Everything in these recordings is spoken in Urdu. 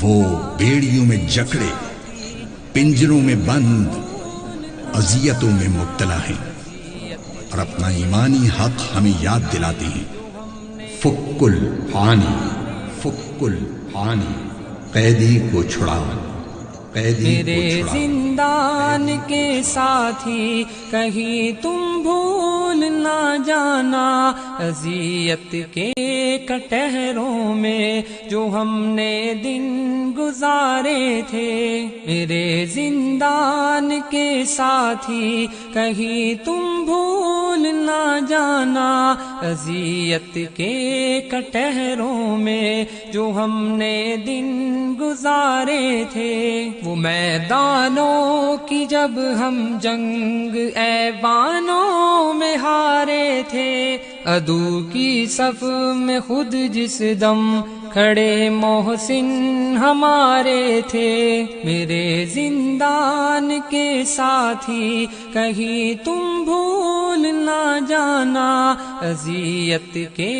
وہ بیڑیوں میں جکڑے، پنجروں میں بند، اذیتوں میں مبتلا ہیں، اور اپنا ایمانی حق ہمیں یاد دلاتے ہیں۔ فک العانی، فک العانی، قیدی کو چھڑا، قیدی کو میرے چھڑا۔ زندان کے ساتھی کہیں تم بھول نہ جانا، اذیت کے کٹہروں میں جو ہم نے دن گزارے تھے۔ میرے زندان کے ساتھی کہیں تم بھول نہ جانا، اذیت کے کٹہروں میں جو ہم نے دن گزارے تھے۔ وہ میدانوں کی جب ہم جنگ ایوانوں میں ہارے تھے، عدو کی صف میں خود جس دم کھڑے محسن ہمارے تھے۔ میرے زندان کے ساتھی کہیں تم بھول نہ جانا، اذیت کے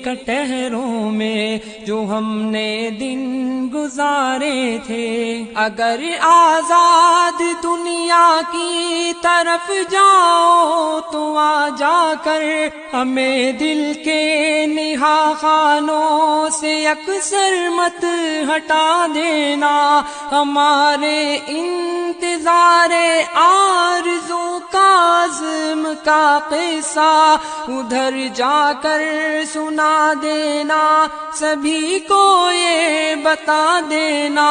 کٹہروں میں جو ہم نے دن گزارے تھے۔ اگر آزاد دنیا کی طرف جاؤ تو آ جا کر ہمیں دل کے نہا خانوں سے اکثر مت ہٹا دینا۔ ہمارے انتظار آرزو کا عزم کا قصہ ادھر جا کر سنا دینا، سبھی کو یہ بتا دینا۔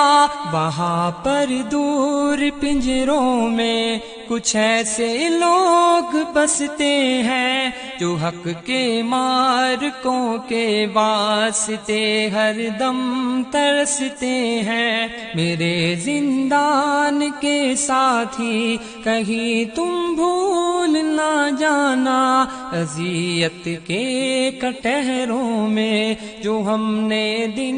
وہاں پر دور پنجروں میں کچھ ایسے لوگ بستے ہیں جو حق کے مارکوں کے واسطے ہر دم ترستے ہیں۔ میرے زندان کے ساتھی کہیں تم بھول نہ جانا، اذیت کے کٹہروں میں جو ہم نے دن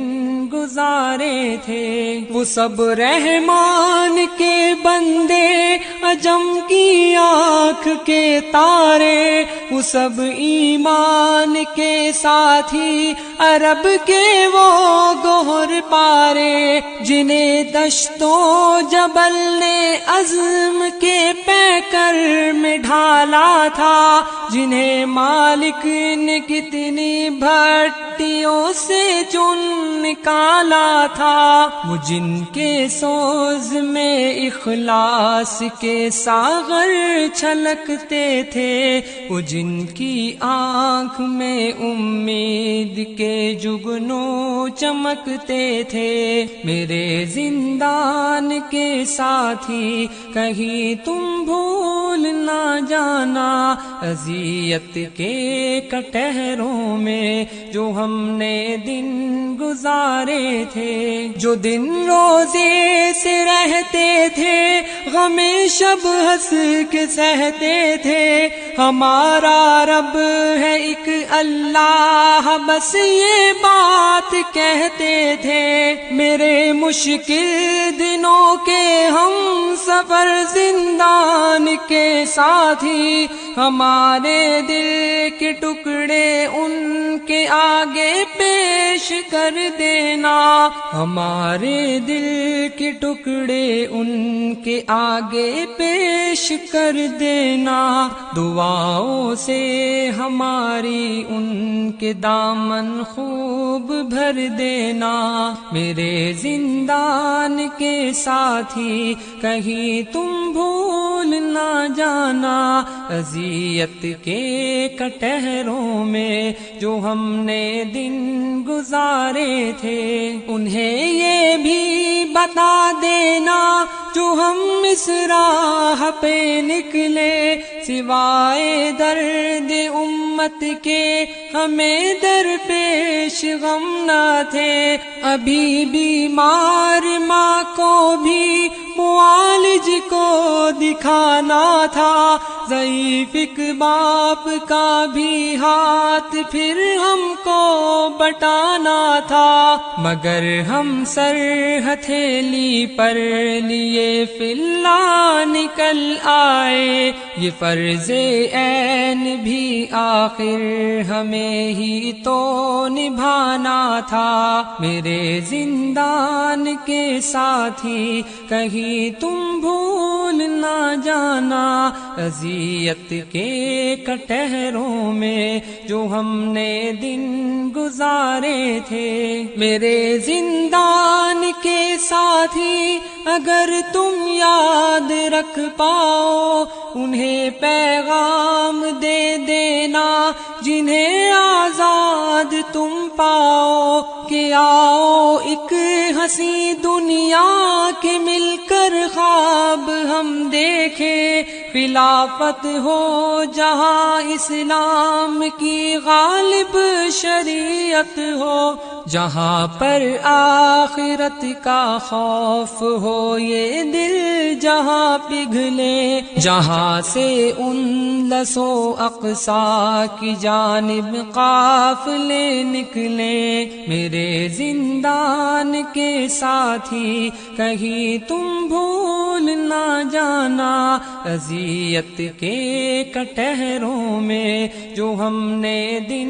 گزارے تھے۔ وہ سب رحمان کے بندے، عجم کی آنکھ کے تارے، وہ سب ایمان کے ساتھی، عرب کے وہ گوہر پارے، جنہیں دشتوں جبل نے عزم کے پیکر میں ڈھالا تھا، جنہیں مالک نے کتنی بھٹیوں سے چن نکالا تھا۔ وہ جن کے سوز میں اخلاص کے ساغر چھلکتے تھے، وہ جن کی آنکھ میں امید کے جگنوں چمکتے تھے۔ میرے زندان کے ساتھی کہیں تم بھول نہ جانا، اذیت کے کٹہروں میں جو ہم نے دن گزارے تھے۔ جو دن روزے سے رہتے تھے، غم شب ہنس کے سہتے تھے، ہمارا رب ہے ایک اللہ، بس یہ بات کہتے تھے۔ میرے مشکل دنوں کے ہم سفر زندان کے ساتھی، ہمارے دل کے ٹکڑے ان کے آگے پیش کر دینا، ہمارے دل کے ٹکڑے ان کے آگے پیش کر دینا۔ دعاؤں سے ہماری ان کے دامن خوب بھر دینا۔ میرے زندان کے ساتھی کہیں تم بھول نہ جانا، اذیت کے کٹہروں میں جو ہم نے دن گزارے تھے۔ انہیں یہ بھی بتا دینا جو ہم اس راہ پہ نکلے، سوائے درد امت کے ہمیں درپیش غم نہ تھے۔ ابھی بیمار ماں کو بھی معالج کو دکھانا تھا، ضعیف ایک باپ کا بھی ہاتھ پھر ہم کو بٹانا تھا، مگر ہم سر ہتھیلی پر لیے فی اللہ نکل آئے، یہ فرض عین بھی آخر ہمیں ہی تو نبھانا تھا، میرے زندان کے ساتھی کہیں تم بھول نہ جانا، اذیت کے کٹہروں میں جو ہم نے دن گزارے تھے، میرے زندان کے ساتھی اگر تم یاد رکھ پاؤ، انہیں پیغام دے دینا جنہیں آزاد تم پاؤ، کہ آؤ ایک ہنسی دنیا کے مل کر خواب ہم دیکھیں، خلافت ہو جہاں اسلام کی غالب شریعت ہو، جہاں پر آخرت کا خوف ہو یہ دل جہاں پگھلے، جہاں سے اندلس و اقصی کی جانب قافلے نکلے، میرے زندان کے ساتھی کہیں تم بھول نہ جانا، اذیت کے کٹہروں میں جو ہم نے دن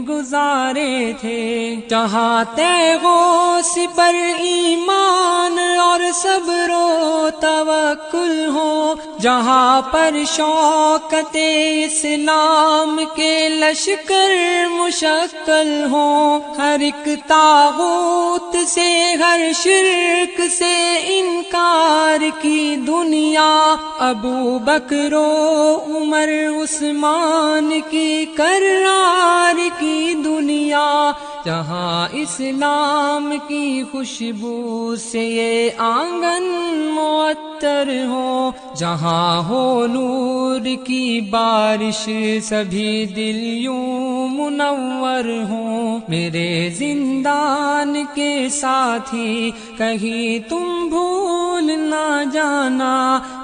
گزارے تھے، جہاں تیغ و سپر ایمان اور صبر و توکل ہو، جہاں پر شوکت اسلام کے لشکر مشکل ہو، ہر ایک طاغوت سے ہر شرک سے انکار کی دنیا، ابو بکر و عمر عثمان کی کرار کی دنیا، جہاں اسلام کی خوشبو سے یہ آنگن معطر ہو، جہاں ہو نور کی بارش سبھی دل یوں منور ہوں، میرے زندان کے ساتھی کہیں تم بھول نہ جانا،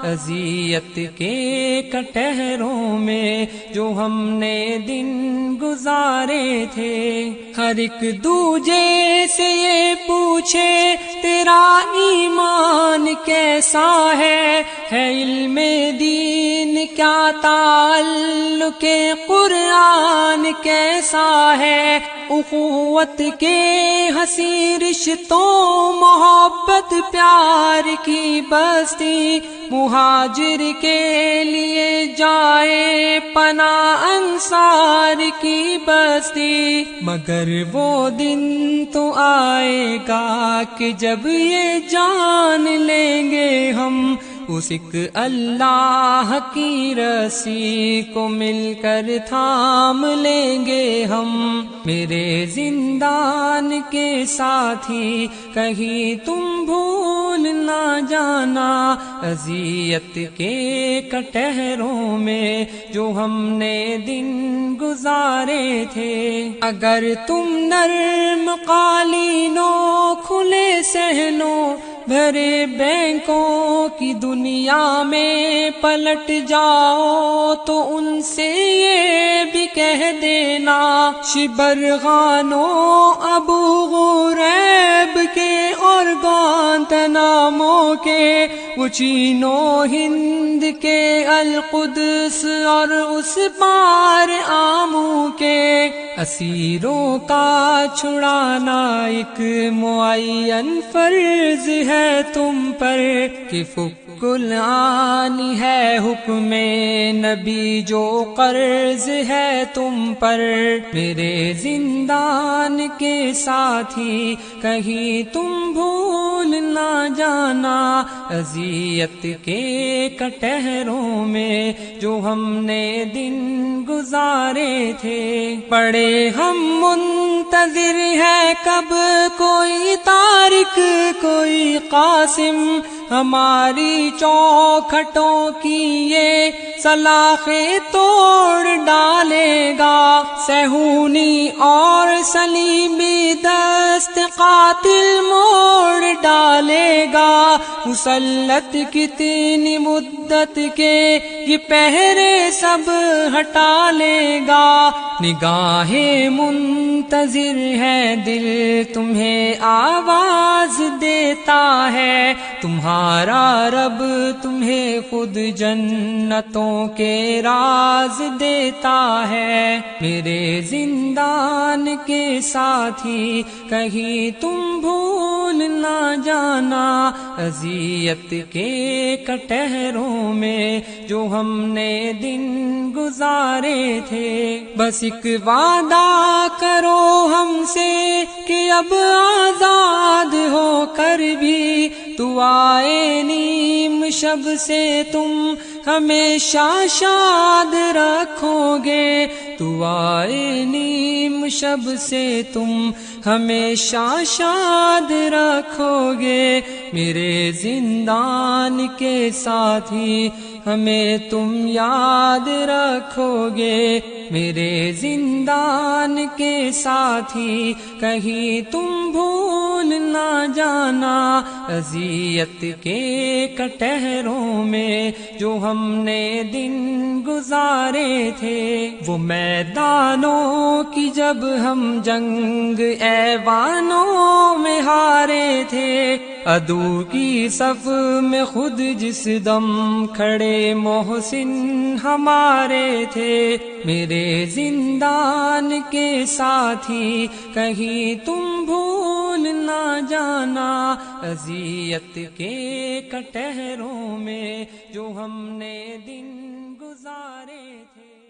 اذیت کے کٹہروں میں جو ہم نے دن گزارے تھے، ہر ایک دوجے سے یہ پوچھے تیرا ایمان کیسا ہے علم دین کیا تعلق قرآن کیسا ہے، اخوت کے حسین رشتوں محبت پیار کی بستی، مہاجر کے لیے جائے پناہ انصار کی بستی، مگر وہ دن تو آئے گا کہ جب یہ جان لیں گے ہم اس ایک اللہ کی رسی کو مل کر تھام لیں گے ہم، میرے زندان کے ساتھی کہیں تم بھول نہ جانا، اذیت کے کٹہروں میں جو ہم نے دن گزارے تھے، اگر تم نرم قالینوں کھلے صحنوں بھرے بینکوں کی دنیا میں پلٹ جاؤ تو ان سے یہ بھی کہہ دینا، شبرغانوں ابو غریب کے اور گوانتنامو کے، وہ چینو ہند کے القدس اور اس پار آمو کے، اسیروں کا چھڑانا ایک معین فرض ہے تم پر، کہ فک العانی ہے حکم نبی جو قرض ہے تم پر، میرے زندان کے ساتھی کہیں تم بھول نہ جانا، اذیت کے کٹہروں میں جو ہم نے دن گزارے تھے، پڑے ہم منتظر ہے کب کوئی طارق کوئی قاسم ہماری چوکھٹوں کی یہ سلاخیں توڑ ڈالے گا، صہیونی اور صلیبی دست قاتل موڑ ڈالے گا، مسلط کتنی مدت کے یہ پہرے سب ہٹا لے گا، نگاہ منتظر ہے دل تمہیں آواز دیتا ہے، تمہارا رب تمہیں خود جنتوں کے راز دیتا ہے، میرے زندان کے ساتھی کہیں تم بھول نہ جانا، اذیت کے کٹہروں میں جو ہم نے دن گزارے تھے، بس ایک وعدہ کرو ہم سے کہ اب آزاد ہو کر بھی دعائے نیم شب سے تم ہمیشہ شاد رکھو گے، دعائے نیم شب سے تم ہمیشہ شاد رکھو گے، میرے زندان کے ساتھی ہمیں تم یاد رکھو گے، میرے زندان کے ساتھی کہیں تم بھول نہ جانا، اذیت کے کٹہروں میں جو ہم نے دن گزارے تھے، وہ میدانوں کی جب ہم جنگ ایوانوں میں ہارے تھے، عدو کی صف میں خود جس دم کھڑے محسن ہمارے تھے، میرے زندان کے ساتھی کہیں تم بھول نہ جانا، اذیت کے کٹہروں میں جو ہم نے دن گزارے تھے۔